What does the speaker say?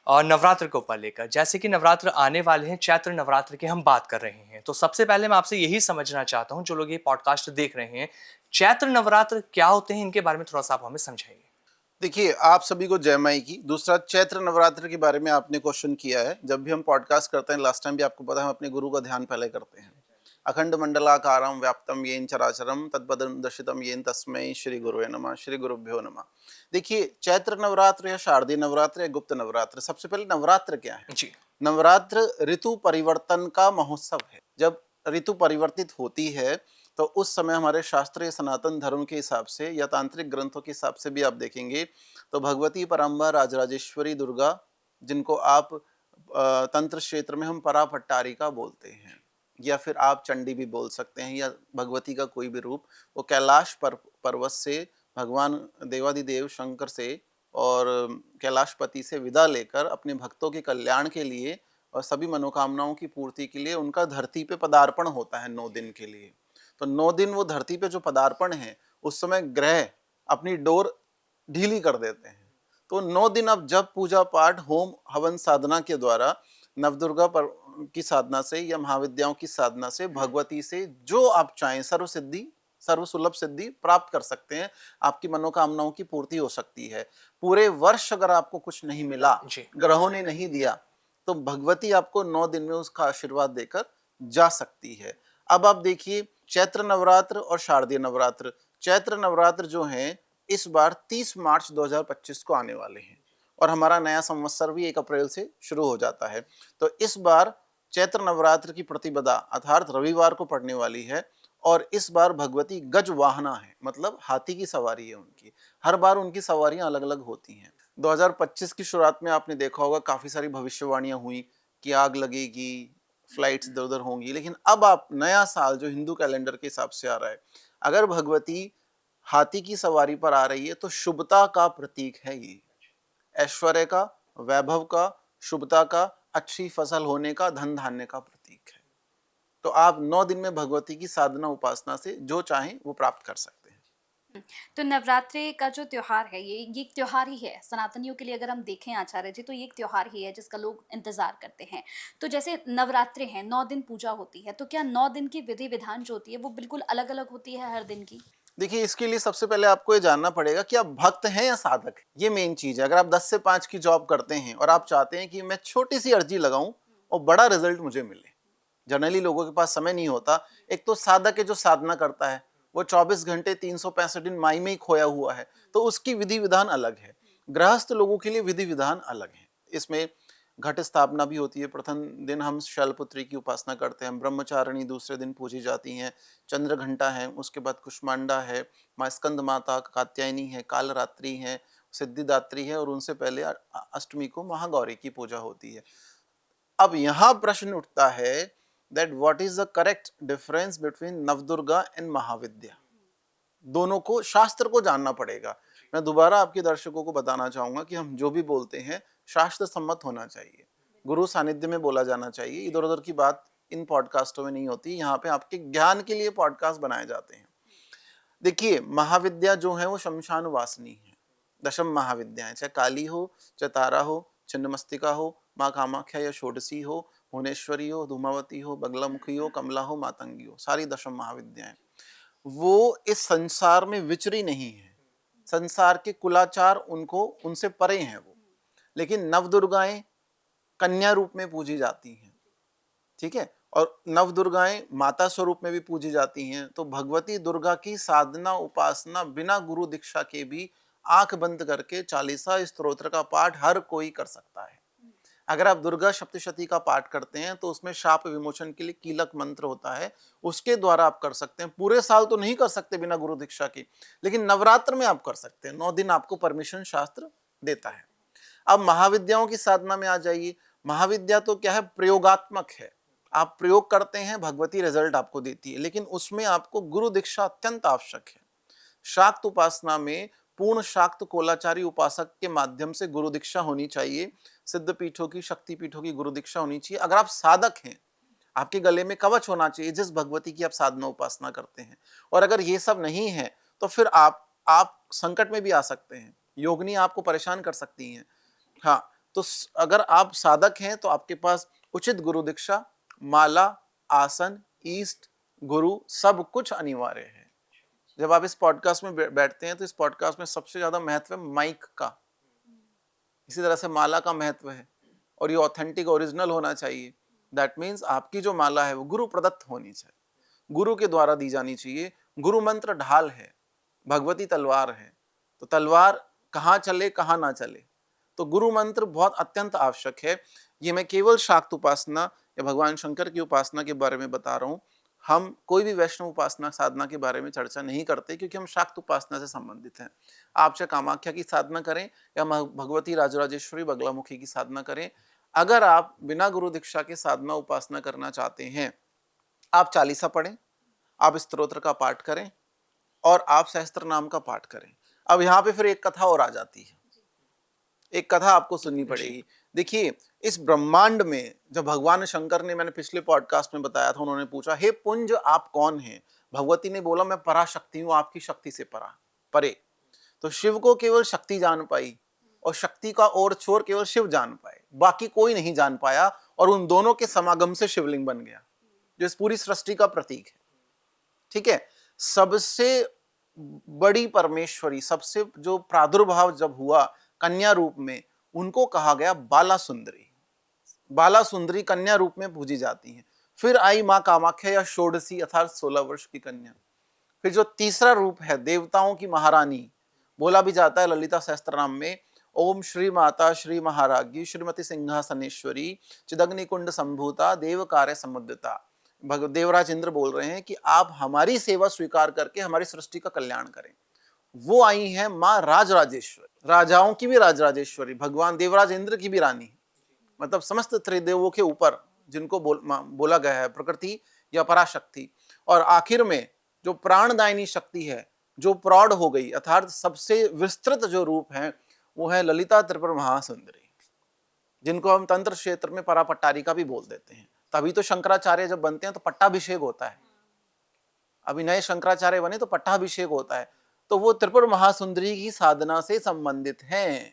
नवरात्र को ऊपर लेकर। जैसे कि नवरात्र आने वाले हैं, चैत्र नवरात्र की हम बात कर रहे हैं। तो सबसे पहले मैं आपसे यही समझना चाहता हूँ, जो लोग ये पॉडकास्ट देख रहे हैं, चैत्र नवरात्र क्या होते हैं? इनके बारे में थोड़ा-सा आप हमें समझाइए। देखिए, आप सभी को जय माई की। दूसरा, चैत्र नवरात्र के बारे में आपने क्वेश्चन किया है। जब भी हम पॉडकास्ट करते हैं, लास्ट टाइम भी आपको पता है, हम अपने गुरु का ध्यान पहले करते हैं। अखंड मंडलाकारं व्याप्तम येन चराचरम तत्पदं दर्शितम येन तस्मै श्री गुरुवे नमः, श्री गुरुभ्यो नमः। देखिए, चैत्र नवरात्र या शारदीय नवरात्र या गुप्त नवरात्र, सबसे पहले नवरात्र क्या है? जी। नवरात्र ऋतु परिवर्तन का महोत्सव है। जब ऋतु परिवर्तित होती है तो उस समय हमारे शास्त्रीय सनातन धर्म के हिसाब से या तांत्रिक ग्रंथों के हिसाब से भी आप देखेंगे तो भगवती पराम्बा राजराजेश्वरी दुर्गा, जिनको आप तंत्र क्षेत्र में हम पराभट्टारिका बोलते हैं, या फिर आप चंडी भी बोल सकते हैं, या भगवती का कोई भी रूप, वो कैलाश पर्वत से भगवान देवादिदेव शंकर से और कैलाशपति से विदा लेकर अपने भक्तों के कल्याण के लिए और सभी मनोकामनाओं की पूर्ति के लिए उनका धरती पे पदार्पण होता है 9 दिन के लिए। तो 9 दिन वो धरती पे जो पदार्पण है, उस समय ग्रह अपनी डोर ढीली कर देते हैं। तो 9 दिन अब जब पूजा पाठ होम हवन साधना के द्वारा नवदुर्गा पर की साधना से या महाविद्याओं की साधना से भगवती से जो आप चाहें सर्व सिद्धि सर्व सुलभ सिद्धि प्राप्त कर सकते हैं। आपकी मनोकामनाओं की पूर्ति हो सकती है। पूरे वर्ष अगर आपको कुछ नहीं मिला, जी। ग्रहों ने नहीं दिया, तो भगवती आपको 9 दिन में उसका आशीर्वाद देकर जा सकती है। अब आप देखिए, चैत्र नवरात्र और शारदीय नवरात्र। चैत्र नवरात्र जो है इस बार 30 मार्च 2025 को आने वाले हैं और हमारा नया संवत्सर भी 1 अप्रैल से शुरू हो जाता है। तो इस बार चैत्र नवरात्र की प्रतिपदा अर्थात रविवार को पड़ने वाली है और इस बार भगवती गज वाहना है, मतलब हाथी की सवारी है उनकी। हर बार उनकी सवारियां अलग अलग होती हैं। 2025 की शुरुआत में आपने देखा होगा काफी सारी भविष्यवाणियां हुई कि आग लगेगी, फ्लाइट्स इधर उधर होंगी, लेकिन अब आप नया साल जो हिंदू कैलेंडर के हिसाब से आ रहा है, अगर भगवती हाथी की सवारी पर आ रही है तो शुभता का प्रतीक है ये। ऐश्वर्य का, वैभव का, शुभता का, अच्छी फसल होने का, धन धान्य का प्रतीक है। तो आप 9 दिन में भगवती की साधना उपासना से जो चाहें वो प्राप्त कर सकते हैं। तो नवरात्रि का जो त्योहार है ये एक त्योहार ही है सनातनियों के लिए। अगर हम देखें आचार्य जी, तो ये एक त्योहार ही है जिसका लोग इंतजार करते हैं। तो जैसे नवरात्रि हैं, 9 दिन पूजा होती है, तो क्या 9 दिन की विधि विधान जो होती है वो बिल्कुल अलग अलग होती है हर दिन की? देखिए, इसके लिए सबसे पहले आपको ये जानना पड़ेगा कि आप भक्त हैं या साधक हैं। ये मेन चीज है। अगर आप 10 से 5 की जॉब करते हैं और आप चाहते हैं कि मैं छोटी सी अर्जी लगाऊं और बड़ा रिजल्ट मुझे मिले, जनरली लोगों के पास समय नहीं होता। एक तो साधक है जो साधना करता है, वो 24 घंटे 365 दिन माई में ही खोया हुआ है, तो उसकी विधि विधान अलग है। गृहस्थ लोगों के लिए विधि विधान अलग है। इसमें घट स्थापना भी होती है। प्रथम दिन हम शैलपुत्री की उपासना करते हैं, ब्रह्मचारिणी दूसरे दिन पूजी जाती हैं, चंद्र घंटा है, उसके बाद कुष्मांडा है, माँ स्कंद माता कात्यायनी है, कालरात्रि है, सिद्धिदात्री है और उनसे पहले अष्टमी को महागौरी की पूजा होती है। अब यहाँ प्रश्न उठता है that what is the correct difference between Navadurga and Mahavidya. दोनों को, शास्त्र को जानना पड़ेगा। मैं दोबारा आपके दर्शकों को बताना चाहूंगा कि हम जो भी बोलते हैं शास्त्र सम्मत होना चाहिए, गुरु सानिध्य में बोला जाना चाहिए। इधर उधर की बात इन पॉडकास्टों में नहीं होती। यहाँ पे आपके ज्ञान के लिए पॉडकास्ट बनाए जाते हैं। देखिए, महाविद्या जो है वो शमशान वासनी है। दशम महाविद्याएं, चाहे काली हो, चाहे तारा हो, छिन्नमस्तिका हो, माँ कामाख्या या षोडशी हो, भुवनेश्वरी हो, धूमावती हो, बगलामुखी हो, कमला हो, मातंगी हो, सारी दशम महाविद्याएं। वो इस संसार में विचरी नहीं है। संसार के कुलाचार उनको, उनसे परे हैं वो। लेकिन नवदुर्गाएं कन्या रूप में पूजी जाती हैं, ठीक है, और नव दुर्गाएं माता स्वरूप में भी पूजी जाती हैं। तो भगवती दुर्गा की साधना उपासना बिना गुरु दीक्षा के भी आंख बंद करके 40 स्तोत्र का पाठ हर कोई कर सकता है। अगर आप दुर्गा सप्तशती का पाठ करते हैं तो उसमें शाप विमोचन के लिए कीलक मंत्र होता है, उसके द्वारा आप कर सकते हैं। पूरे साल तो नहीं कर सकते बिना गुरु दीक्षा के, लेकिन नवरात्र में आप कर सकते हैं। 9 दिन आपको परमिशन शास्त्र देता है। अब महाविद्याओं की साधना में आ जाइए। महाविद्या तो क्या है, प्रयोगात्मक है। आप प्रयोग करते हैं, भगवती रिजल्ट आपको देती है, लेकिन उसमें आपको गुरु दीक्षा अत्यंत आवश्यक है। शाक्त उपासना में पूर्ण शाक्त कोलाचारी उपासक के माध्यम से गुरु दीक्षा होनी चाहिए। सिद्ध पीठों की, शक्ति पीठों की गुरु दीक्षा होनी चाहिए। अगर आप साधक हैं, आपके गले में कवच होना चाहिए जिस भगवती की आप साधना उपासना करते हैं। और अगर ये सब नहीं है तो फिर आप संकट में भी आ सकते हैं। योगिनी आपको परेशान कर सकती हैं। हाँ, तो अगर आप साधक हैं तो आपके पास उचित गुरु दीक्षा, माला, आसन, ईस्ट, गुरु सब कुछ अनिवार्य है। जब आप इस पॉडकास्ट में बैठते हैं तो इस पॉडकास्ट में सबसे ज्यादा महत्व है माइक का, इसी तरह से माला का महत्व है, और ये ऑथेंटिक ओरिजिनल होना चाहिए। दैट मीन्स आपकी जो माला है वो गुरु प्रदत्त होनी चाहिए, गुरु के द्वारा दी जानी चाहिए। गुरु मंत्र ढाल है, भगवती तलवार है, तो तलवार कहाँ चले कहाँ ना चले, तो गुरु मंत्र बहुत अत्यंत आवश्यक है। ये मैं केवल शाक्त उपासना या भगवान शंकर की उपासना के बारे में बता रहा हूँ। हम कोई भी वैष्णव उपासना साधना के बारे में चर्चा नहीं करते, क्योंकि हम शाक्त उपासना से संबंधित हैं। आप चाहे कामाख्या की साधना करें या भगवती राजराजेश्वरी बगलामुखी की साधना करें, अगर आप बिना गुरु दीक्षा के साधना उपासना करना चाहते हैं, आप चालीसा पढ़ें, आप स्तोत्र का पाठ करें और आप सहस्त्र नाम का पाठ करें। अब यहाँ पे फिर एक कथा और आ जाती है, एक कथा आपको सुननी पड़ेगी। देखिए, इस ब्रह्मांड में जब भगवान शंकर ने, मैंने पिछले पॉडकास्ट में बताया था, उन्होंने पूछा, हे पुंज आप कौन हैं? भगवती ने बोला, मैं पराशक्ति हूं, आपकी शक्ति से परे। तो शिव को केवल शक्ति जान पाई और शक्ति का और छोर केवल शिव जान पाए, बाकी कोई नहीं जान पाया। और उन दोनों के समागम से शिवलिंग बन गया, जो इस पूरी सृष्टि का प्रतीक है। ठीक है, सबसे बड़ी परमेश्वरी, सबसे जो प्रादुर्भाव जब हुआ कन्या रूप में, उनको कहा गया बाला सुंदरी। बाला सुंदरी कन्या रूप में पूजी जाती हैं। फिर आई माँ कामाख्या या षोडशी अर्थात 16 वर्ष की कन्या। फिर जो तीसरा रूप है देवताओं की महारानी, बोला भी जाता है ललिता सहस्त्रनाम में, ओम श्री माता श्री महाराज्ञी श्रीमती सिंहासनेश्वरी चिदग्नि कुंड संभूता देव कार्य समुद्रता। देवराज इंद्र बोल रहे हैं कि आप हमारी सेवा स्वीकार करके हमारी सृष्टि का कल्याण करें। वो आई है माँ राजराजेश्वरी, राजाओं की भी राजराजेश्वरी, भगवान देवराज इंद्र की भी रानी, मतलब समस्त त्रिदेवों के ऊपर जिनको बोला गया है प्रकृति या पराशक्ति। और आखिर में जो प्राणदायिनी शक्ति है, जो प्रौढ़ हो गई, अर्थात सबसे विस्तृत जो रूप है, वो है ललिता त्रिपुर महासुंदरी, जिनको हम तंत्र क्षेत्र में परापट्टारिका भी बोल देते हैं। तभी तो शंकराचार्य जब बनते हैं तो पट्टाभिषेक होता है। अभी नए शंकराचार्य बने तो पट्टाभिषेक होता है। तो वो त्रिपुर महासुंदरी की साधना से संबंधित हैं।